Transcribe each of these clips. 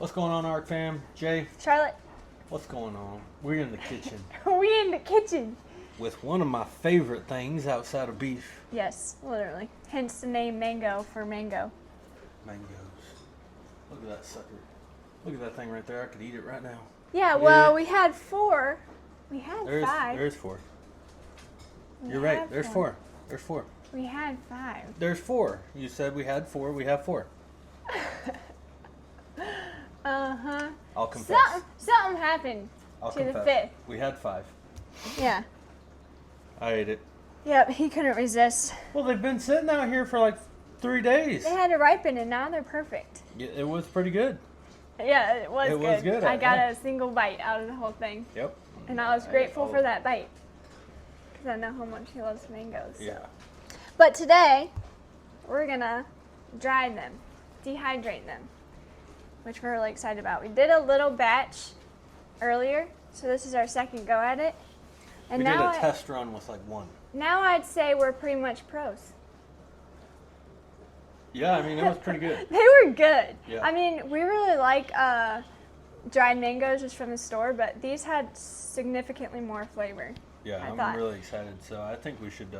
What's going on, Arc fam? Jay, Charlotte. what's going on? We're in the kitchen We in the kitchen. with one of my favorite things outside of beef. Yes, literally. Hence the name Mango for mango. Mangoes. Look at that sucker. Look at that thing right there. I could eat it right now. Yeah, Look at well, it. we had 4. We had 5. There's 4. We You're right. had There's 4. There's 4. We had 5. There's 4. You said we had 4. We have 4. Uh-huh. I'll confess. Something happened I'll to confess. the 5th. We had 5. Yeah. I ate it. Yep, he couldn't resist. Well, they've been sitting out here for like 3 days. They had to ripen and now they're perfect. Yeah, it was pretty good. Yeah, it was It good. was good, I got yeah. a single bite out of the whole thing. Yep. And I was grateful for that bite. Because I know how much he loves mangoes. Yeah. But today, we're going to dry them, dehydrate them, which we're really excited about. We did a little batch earlier, so this is our second go at it. And We did now a test run with like 1. Now I'd say we're pretty much pros. Yeah, I mean, it was pretty good. They were good. Yeah. I mean, we really like dried mangoes just from the store, but these had significantly more flavor. Yeah, I I'm thought. really excited. So I think we should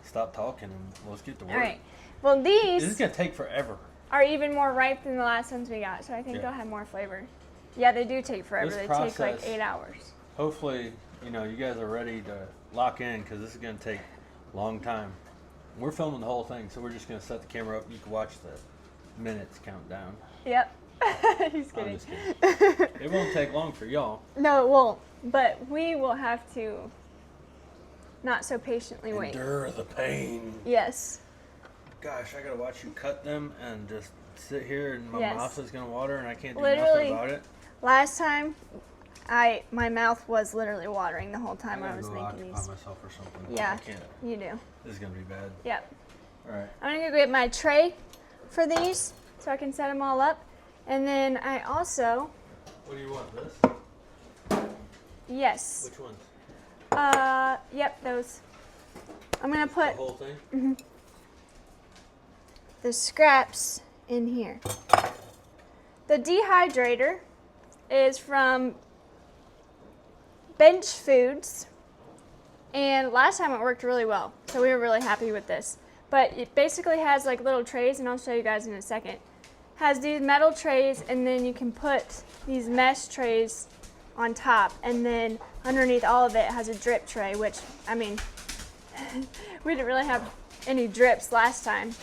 stop talking and let's get to work. All right. Well, This is these going to take forever. are even more ripe than the last ones we got, so I think Yeah. they'll have more flavor. Yeah, they do take forever. This They take like process- 8 hours. Hopefully, you guys are ready to lock in because this is going to take a long time. We're filming the whole thing, so we're just going to set the camera up. You can watch the minutes count down. Yep. He's I'm kidding. just kidding. It won't take long for y'all. No, it won't. But we will have to not so patiently wait. Endure the pain. Yes. Gosh, I got to watch you cut them and just sit here and my Yes. mouth is going to water and I can't do Literally. nothing about it. Last time, my mouth was literally watering the whole time I gotta was go making occupy these. myself or something. Yeah. I can't. You do. This is going to be bad. Yep. All right. I'm gonna go get my tray for these so I can set them all up. And then I also, What do you want, this? yes. Which ones? Yep, those. I'm gonna The put whole thing? the scraps in here. The dehydrator is from Bench Foods, and last time it worked really well, so we were really happy with this. But it basically has like little trays, and I'll show you guys in a second. Has these metal trays, and then you can put these mesh trays on top, and then underneath all of it has a drip tray, which, I mean, we didn't really have any drips last time.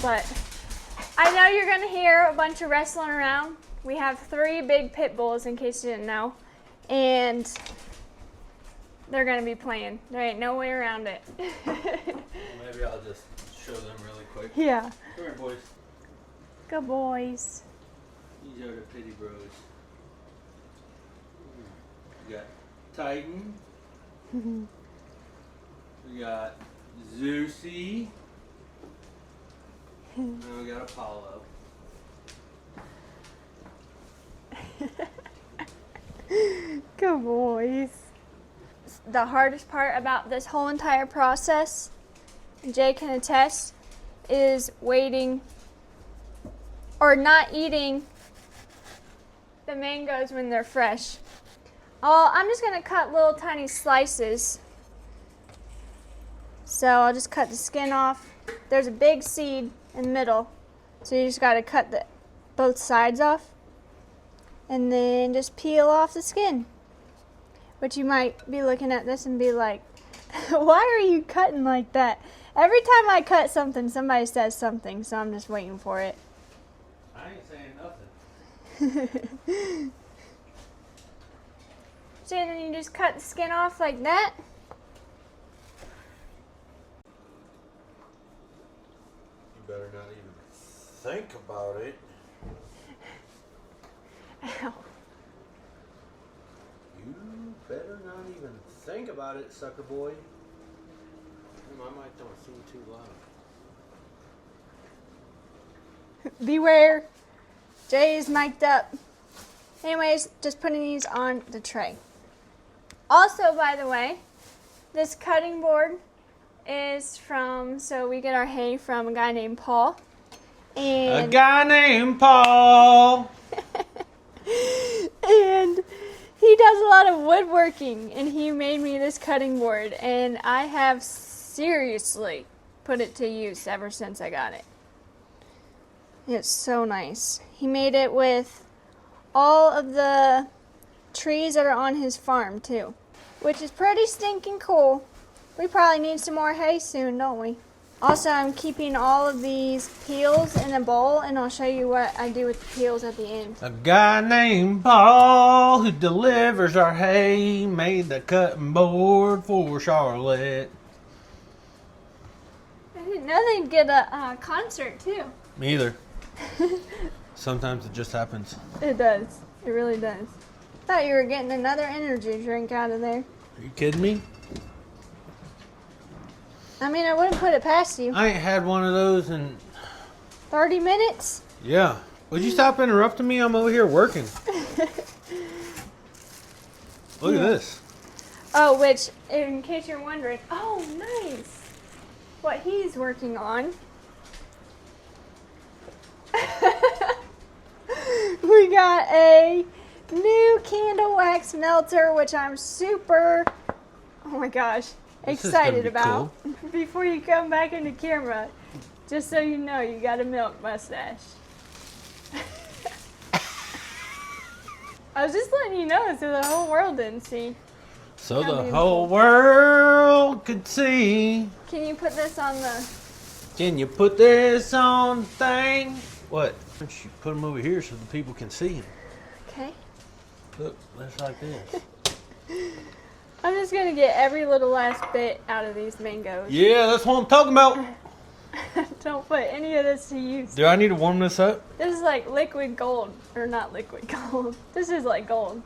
But I know you're gonna hear a bunch of wrestling around. We have 3 big pit bulls, in case you didn't know, and they're gonna be playing. There ain't no way around it. Maybe I'll just show them really quick. Yeah. Come here, boys. Good boys. These are the pity bros. We got Titan. We got Zeusy. And we got Apollo. Good boys. The hardest part about this whole entire process, Jay can attest, is waiting or not eating the mangoes when they're fresh. Oh, I'm just gonna cut little tiny slices. So I'll just cut the skin off. There's a big seed in the middle, so you just gotta cut both sides off and then just peel off the skin. But you might be looking at this and be like, why are you cutting like that? Every time I cut something, somebody says something, so I'm just waiting for it. I ain't saying nothing. So then you just cut the skin off like that. You better not even think about it. Ow. You better not even think about it, sucker boy. My mic don't seem too loud. Beware. Jay is mic'd up. Anyways, just putting these on the tray. Also, by the way, this cutting board is so we get our hay from a guy named Paul. And a guy named Paul. and he does a lot of woodworking, and he made me this cutting board, and I have seriously put it to use ever since I got it. It's so nice. He made it with all of the trees that are on his farm too, which is pretty stinking cool. We probably need some more hay soon, don't we? Also, I'm keeping all of these peels in a bowl, and I'll show you what I do with the peels at the end. A guy named Paul who delivers our hay made the cutting board for Charlotte. I didn't know they'd get a concert too. Me either. Sometimes it just happens. It does. It really does. Thought you were getting another energy drink out of there. Are you kidding me? I mean, I wouldn't put it past you. I ain't had one of those in 30 minutes? Yeah. Would you stop interrupting me? I'm over here working. Look at this. Oh, which, in case you're wondering, oh, nice. What he's working on. We got a new candle wax melter, which I'm super, oh my gosh, This is excited gonna be about. Before you come back into camera, just so you know, you got a milk mustache. I was just letting you know so the whole world didn't see. So How the beautiful. whole world could see. Can you put this on the... Can you put this on the thing? What? Why don't you put them over here so the people can see them? Okay. Look, just like this. I'm just going to get every little last bit out of these mangoes. Yeah, that's what I'm talking about. Don't put any of this to use. Do I need to warm this up? This is like liquid gold. Or not liquid gold. This is like gold.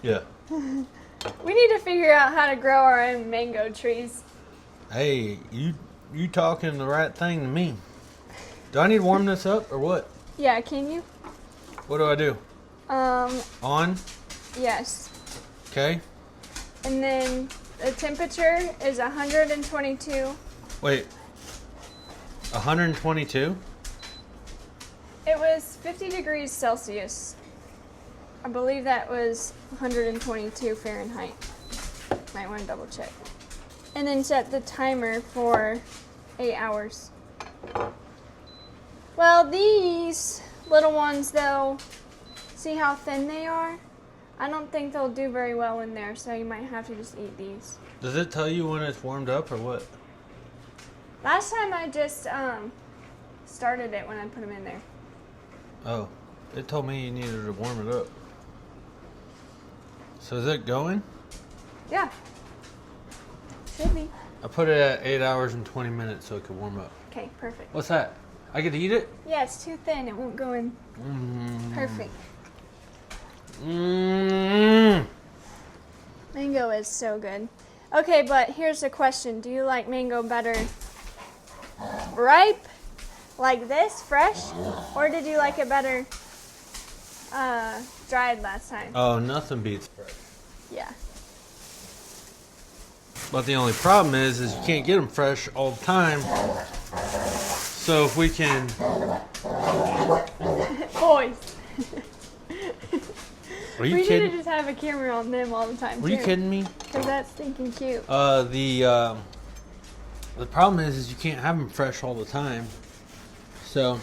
Yeah. We need to figure out how to grow our own mango trees. Hey, you talking the right thing to me. Do I need to warm this up or what? Yeah, can you? What do I do? On? Yes. Okay. And then the temperature is 122. Wait. 122? It was 50 degrees Celsius. I believe that was 122 Fahrenheit. Might want to double check. And then set the timer for 8 hours. Well, these little ones though, see how thin they are? I don't think they'll do very well in there, so you might have to just eat these. Does it tell you when it's warmed up or what? Last time I just started it when I put them in there. Oh, it told me you needed to warm it up. So is it going? Yeah. Should be. I put it at 8 hours and 20 minutes so it could warm up. Okay, perfect. What's that? I get to eat it? Yeah, it's too thin. It won't go in. Perfect. Mango is so good. Okay, but here's the question. Do you like mango better ripe, like this, fresh? Or did you like it better dried last time? Oh, nothing beats fresh. Yeah. But the only problem is you can't get them fresh all the time. So if we can... Boys. Are you We need kidding? to just have a camera on them all the time, Were you kidding me? Because that's stinking cute. The problem is you can't have them fresh all the time. So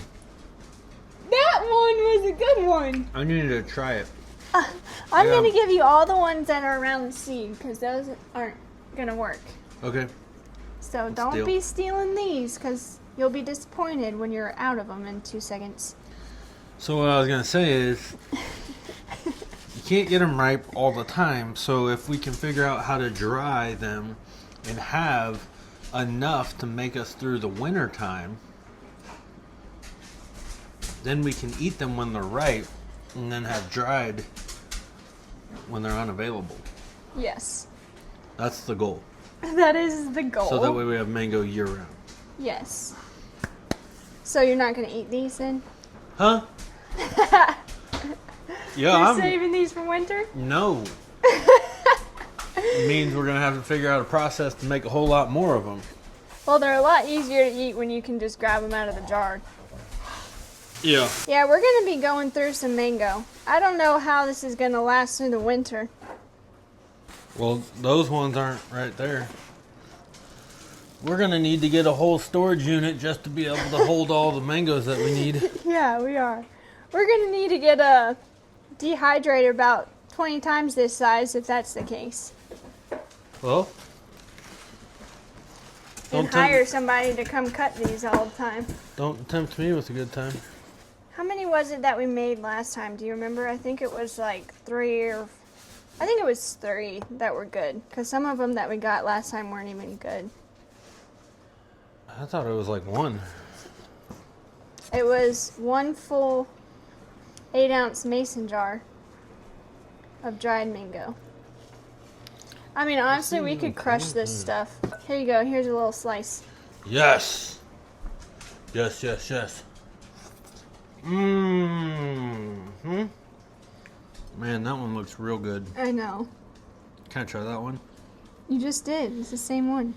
That one was a good one. I needed to try it. I'm Yeah. going to give you all the ones that are around the seed because those aren't going to work. Okay. So don't deal. be stealing these because you'll be disappointed when you're out of them in 2 seconds. So what I was gonna say is, you can't get them ripe all the time. So if we can figure out how to dry them and have enough to make us through the winter time, then we can eat them when they're ripe, and then have dried when they're unavailable. Yes. That's the goal. That is the goal. So that way we have mango year round. Yes. So you're not going to eat these then? Huh? Yeah, You're I'm. saving these for winter? No. It means we're gonna have to figure out a process to make a whole lot more of them. Well, they're a lot easier to eat when you can just grab them out of the jar. Yeah. Yeah, we're going to be going through some mango. I don't know how this is going to last through the winter. Well, those ones aren't right there. We're going to need to get a whole storage unit just to be able to hold all the mangoes that we need. Yeah, we are. We're going to need to get a dehydrator about 20 times this size if that's the case. Well, And hire somebody to come cut these all the time. Don't tempt me with a good time. How many was it that we made last time? Do you remember? I think it was like 3 that were good. Because some of them that we got last time weren't even good. I thought it was like 1. It was 1 full 8-ounce mason jar of dried mango. I mean, honestly, we could crush this stuff. Here you go. Here's a little slice. Yes. Yes, yes, yes. Mm-hmm. Man, that one looks real good. I know. Can I try that one? You just did. It's the same one.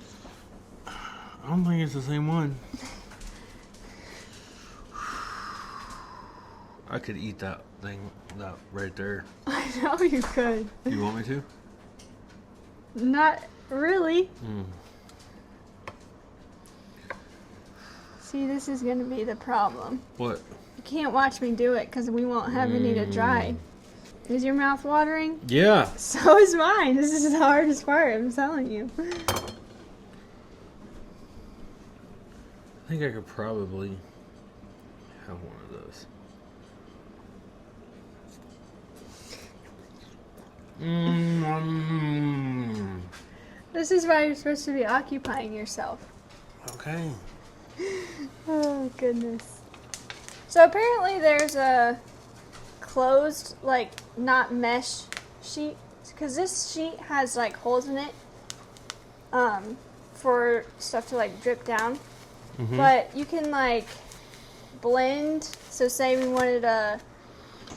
I don't think it's the same one. I could eat that thing that right there. I know you could. You want me to? Not really. Mm. See, this is going to be the problem. What? You can't watch me do it because we won't have any to dry. Is your mouth watering? Yeah. So is mine. This is the hardest part, I'm telling you. I think I could probably have one of those. This is why you're supposed to be occupying yourself. Okay. Oh, goodness. So apparently there's a closed, like, not mesh sheet. Because this sheet has, like, holes in it for stuff to, like, drip down. Mm-hmm. But you can, like, blend. So say we wanted a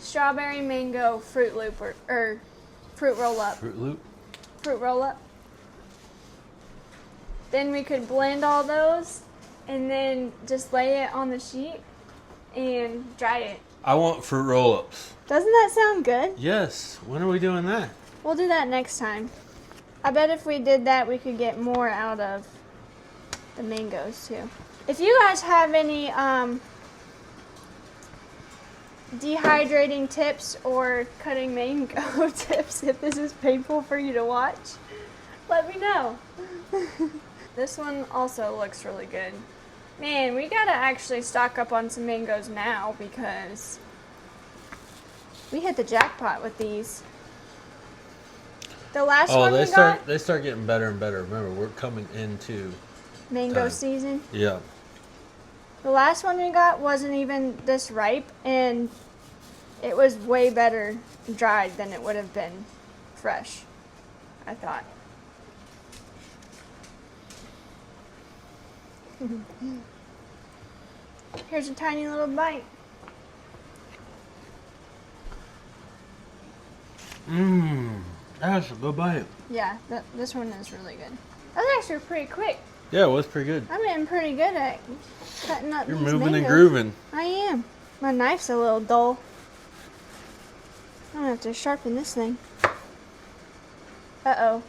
strawberry mango fruit loop or fruit roll up. Fruit Roll up. Then we could blend all those and then just lay it on the sheet and dry it. I want fruit roll-ups. Doesn't that sound good? Yes. When are we doing that? We'll do that next time. I bet if we did that, we could get more out of the mangoes too. If you guys have any dehydrating tips or cutting mango tips, if this is painful for you to watch, let me know. This one also looks really good. Man, we gotta actually stock up on some mangoes now because we hit the jackpot with these. The last one we got, they start getting better and better. Remember, we're coming into mango time. season. Yeah. The last one we got wasn't even this ripe, and it was way better dried than it would have been fresh, I thought. Here's a tiny little bite. That's a good bite. Yeah, this one is really good. That was actually pretty quick. Yeah, it was pretty good. I'm getting pretty good at cutting up You're these moving and mangoes. grooving. I am. My knife's a little dull. I'm gonna have to sharpen this thing. Uh-oh.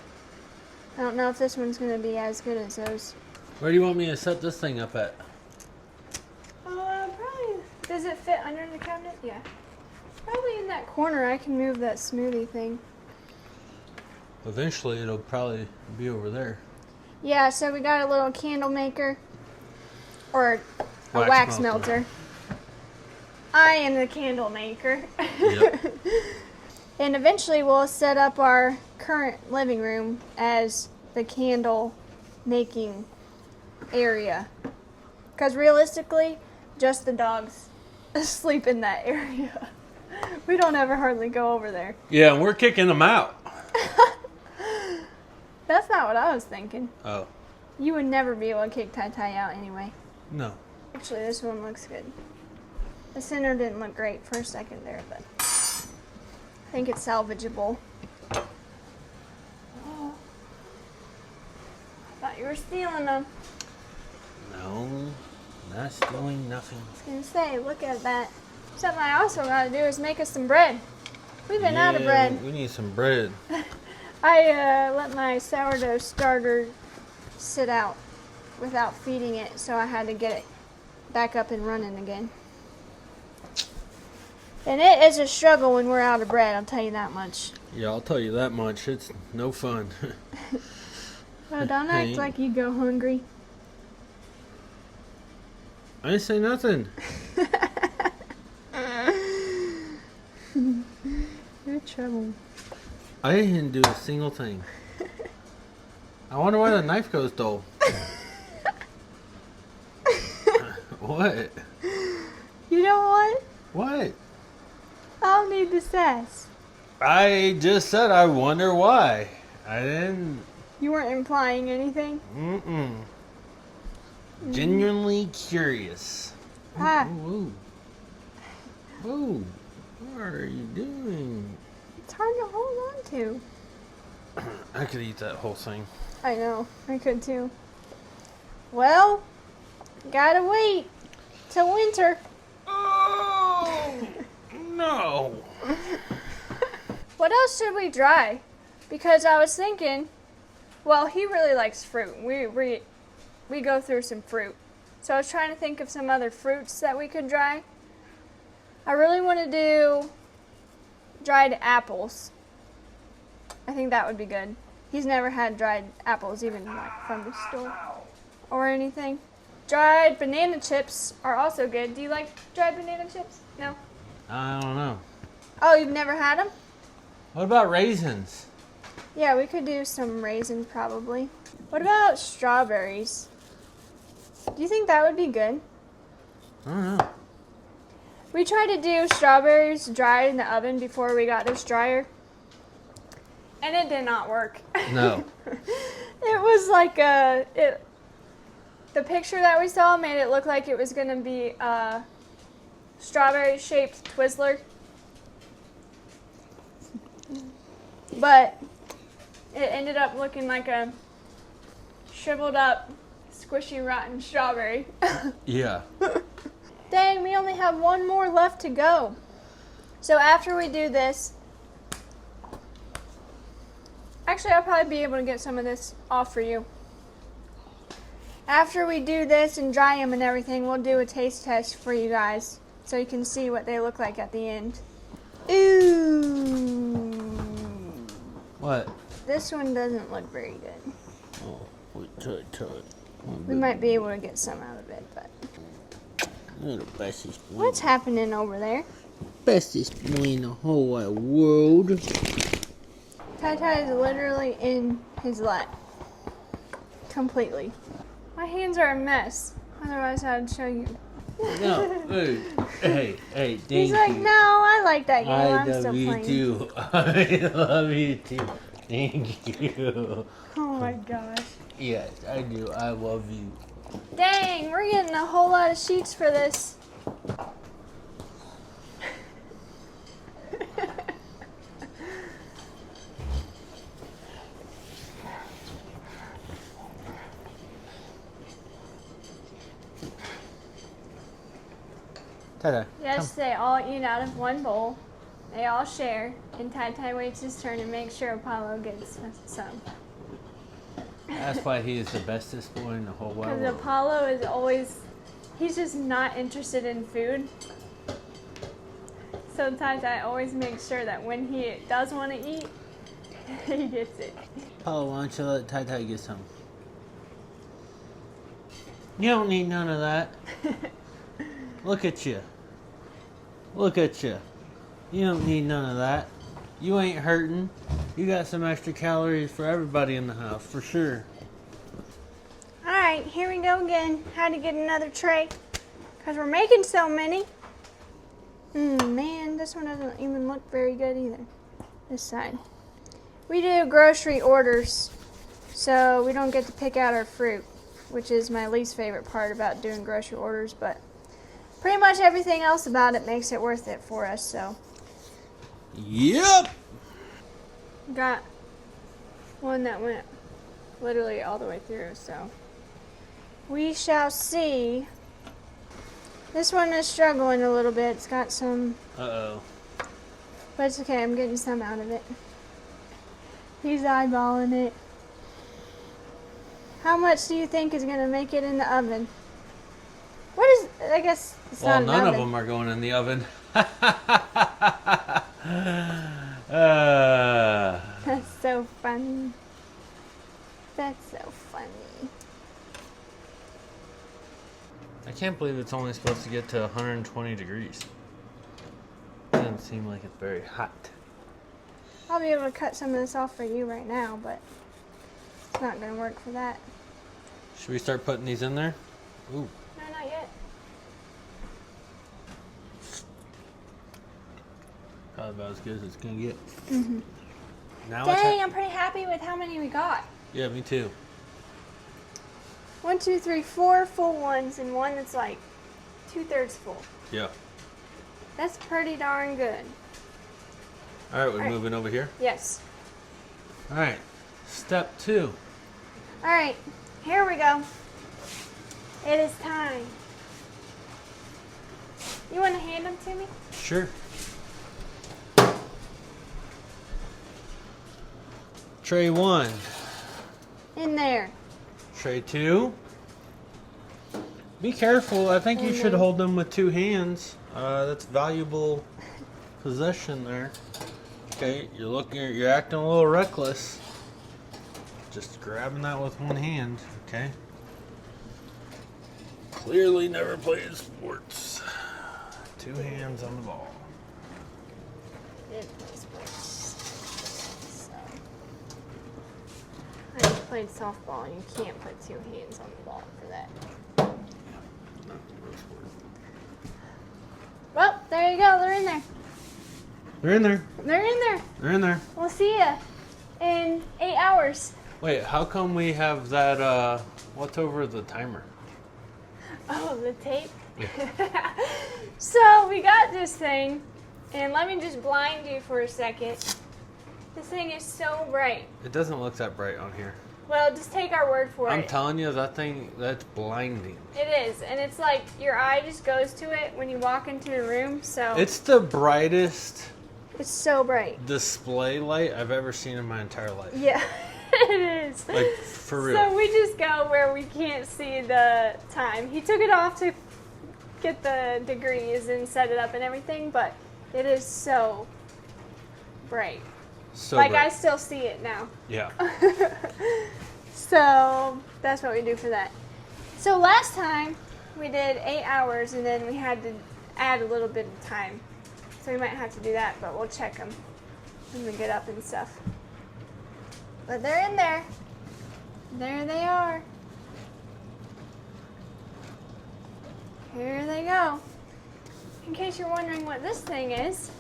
I don't know if this one's gonna be as good as those. Where do you want me to set this thing up at? Probably. Does it fit under the cabinet? Yeah. Probably in that corner. I can move that smoothie thing. Eventually, it'll probably be over there. Yeah, so we got a little candle maker. Or a wax melter. I am the candle maker. Yep. And eventually we'll set up our current living room as the candle making area. Because realistically, just the dogs sleep in that area. We don't ever hardly go over there. Yeah, and we're kicking them out. That's not what I was thinking. Oh. You would never be able to kick Tai out anyway. No. Actually, this one looks good. The center didn't look great for a second there, but I think it's salvageable. Oh. I thought you were stealing them. No. Not stealing nothing. I was gonna say, look at that. Something I also gotta do is make us some bread. We've been out of bread. We need some bread. I let my sourdough starter sit out without feeding it, so I had to get it back up and running again. And it is a struggle when we're out of bread, I'll tell you that much. Yeah, I'll tell you that much. It's no fun. Well, don't act like you go hungry. I didn't say nothing. You're trouble. I didn't do a single thing. I wonder why the knife goes dull. What? You know what? What? I don't need the sass. I just said I wonder why. I didn't. You weren't implying anything? Genuinely curious. Ah. Ooh. Ooh. What are you doing? It's hard to hold on to. I could eat that whole thing. I know. I could too. Well, gotta wait till winter. Oh! No. What else should we dry? Because I was thinking, well, he really likes fruit. We go through some fruit. So I was trying to think of some other fruits that we could dry. I really want to do dried apples. I think that would be good. He's never had dried apples, even like from the store or anything. Dried banana chips are also good. Do you like dried banana chips? No? I don't know. Oh, you've never had them? What about raisins? Yeah, we could do some raisins probably. What about strawberries? Do you think that would be good? I don't know. We tried to do strawberries dried in the oven before we got this dryer, and it did not work. No. It was like the picture that we saw made it look like it was going to be a strawberry-shaped Twizzler. But it ended up looking like a shriveled up, squishy, rotten strawberry. Yeah. Dang, we only have one more left to go. So after we do this, actually I'll probably be able to get some of this off for you. After we do this and dry them and everything, we'll do a taste test for you guys so you can see what they look like at the end. Ooh. What? This one doesn't look very good. Oh, wait, try it. We might be able to get some out of it, but... You're the bestest boy. What's happening over there? Bestest boy in the whole wide world. Tai is literally in his lap. Completely. My hands are a mess. Otherwise, I'd show you. No, hey, thank He's like, you. no, I like that game. I I'm still love you playing. too. I love you too. Thank you. Oh my gosh. Yes, I do. I love you. Dang, we're getting a whole lot of sheets for this. Ta-da. Yes, they all eat out of one bowl. They all share, and Tai waits his turn and makes sure Apollo gets some. That's why he is the bestest boy in the whole wide Because world. Apollo is always, he's just not interested in food. So Tai always makes sure that when he does want to eat, he gets it. Paul, why don't you let Tai get some? You don't need none of that. Look at you. Look at you. You don't need none of that. You ain't hurting. You got some extra calories for everybody in the house, for sure. Alright, here we go again. Had to get another tray. Because we're making so many. Man, this one doesn't even look very good either. This side. We do grocery orders, so we don't get to pick out our fruit, which is my least favorite part about doing grocery orders, but pretty much everything else about it makes it worth it for us, so. Yep! Got one that went literally all the way through, so we shall see This one is struggling a little bit. It's got some, Uh-oh. but it's okay. I'm getting some out of it. He's eyeballing it. How much do you think is going to make it in the oven? What is, I guess it's Well, not an none oven. of them are going in the oven. That's so funny. That's so funny. I can't believe it's only supposed to get to 120 degrees. Doesn't seem like it's very hot. I'll be able to cut some of this off for you right now, but it's not going to work for that. Should we start putting these in there? Ooh. No, not yet. Probably about as good as it's going to get. Mm-hmm. Now Dang, I'm pretty happy with how many we got. Yeah, me too. 1, 2, 3, 4 full ones and one that's like 2/3 full. Yeah. That's pretty darn good. All right, we're All right. moving over here. Yes. All right. Step 2. All right, here we go. It is time. You want to hand them to me? Sure. Tray 1. In there. Tray 2. Be careful. I think you should hold them with 2 hands. That's valuable possession there. Okay, you're acting a little reckless. Just grabbing that with 1 hand, okay? Clearly never played sports. 2 hands on the ball. Did play sports. So. I just played softball. You can't put 2 hands on the ball for that. Not real sport. Well, there you go. They're in there. They're in there. They're in there. They're in there. We'll see ya in 8 hours. Wait, how come we have that, what's over the timer? Oh, the tape? Yeah. So we got this thing, and let me just blind you for a second. This thing is so bright. It doesn't look that bright on here. Well, just take our word for I'm it. telling you, that thing, that's blinding. It is, and it's like your eye just goes to it when you walk into the room, so It's the brightest it's so bright. display light I've ever seen in my entire life. Yeah, it is. Like, for real. So we just go where we can't see the time. He took it off to get the degrees and set it up and everything, but it is so bright. So Like, bright. I still see it now. Yeah. So that's what we do for that. So last time we did 8 hours, and then we had to add a little bit of time. So we might have to do that, but we'll check them when we get up and stuff. But they're in there. There they are. Here they go. In case you're wondering what this thing is,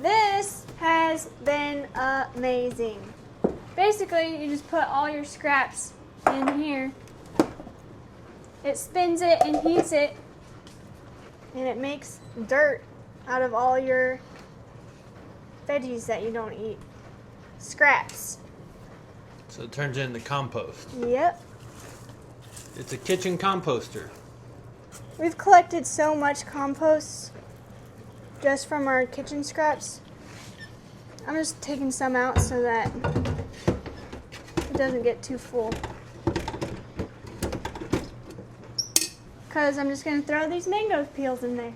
this has been amazing. Basically, you just put all your scraps in here. It spins it and heats it, and it makes dirt out of all your veggies that you don't eat. Scraps. So it turns into compost. Yep. It's a kitchen composter. We've collected so much compost just from our kitchen scraps. I'm just taking some out so that it doesn't get too full. Because I'm just going to throw these mango peels in there.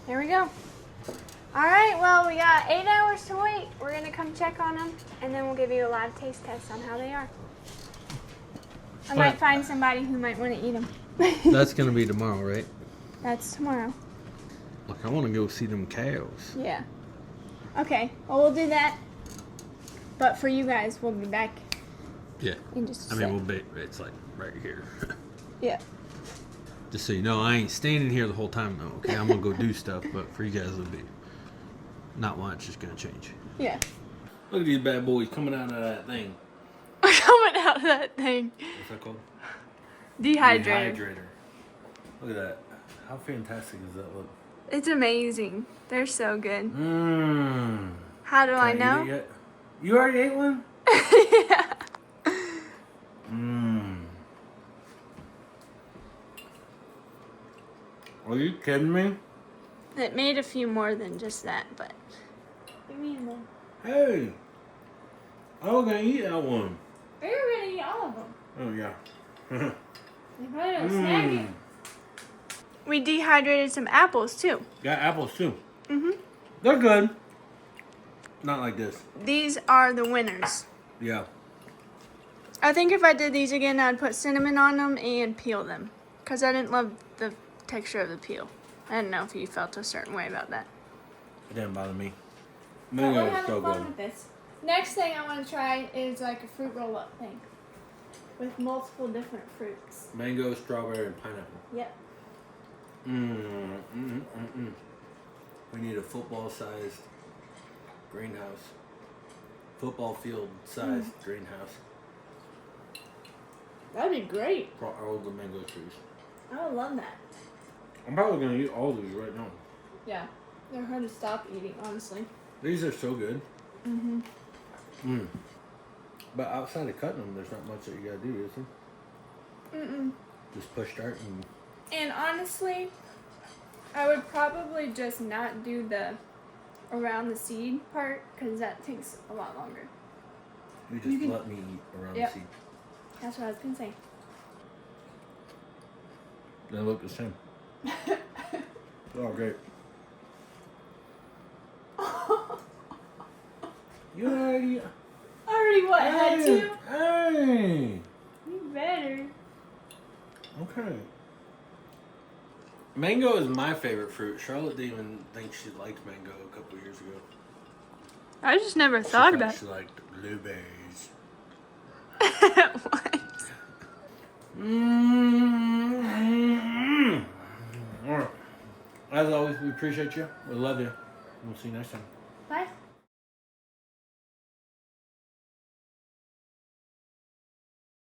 There we go. All right, well, we got 8 hours to wait. We're going to come check on them, and then we'll give you a live taste test on how they are. I might find somebody who might want to eat them. That's going to be tomorrow, right? That's tomorrow. Look, I want to go see them cows. Yeah. Okay, well, we'll do that. But for you guys, we'll be back Yeah. in just a I mean, sec. we'll be, it's like right here. Yeah. Just so you know, I ain't standing here the whole time, though, okay? I'm going to go do stuff, but for you guys, it'll be not much. It's going to change. Yeah. Look at these bad boys coming out of that thing. Coming out of that thing. What's that called? Dehydrator. Dehydrator. Look at that. How fantastic does that look? It's amazing. They're so good. Mmm. How do I know? You already ate one? Yeah. Mmm. Are you kidding me? It made a few more than just that, but. I mean, Hey. I was gonna eat that one. we were gonna eat all of them. Oh yeah. They probably don't snag it. We dehydrated some apples too. Got apples too. Mhm. They're good. Not like this. These are the winners. Yeah. I think if I did these again, I'd put cinnamon on them and peel them, cause I didn't love the texture of the peel. I didn't know if you felt a certain way about that. It didn't bother me. But Mango we're is having so fun good. with this. Next thing I want to try is like a fruit roll-up thing with multiple different fruits. Mango, strawberry, and pineapple. Yep. We need a football-sized greenhouse. Football field-sized greenhouse. That'd be great. For all the mango trees. I would love that. I'm probably gonna eat all of these right now. Yeah. They're hard to stop eating, honestly. These are so good. Mhm. But outside of cutting them, there's not much that you gotta do, is there? Just push start and. And honestly, I would probably just not do the around the seed part because that takes a lot longer. You just let me eat around the seed. That's what I was gonna say. They look the same. Oh, great. You already. Already what? Had two? Hey! You better. Okay. Mango is my favorite fruit. Charlotte didn't even think she liked mango a couple years ago. I just never thought about She liked blueberries. What? All right. As always, we appreciate you. We love you. We'll see you next time. Bye.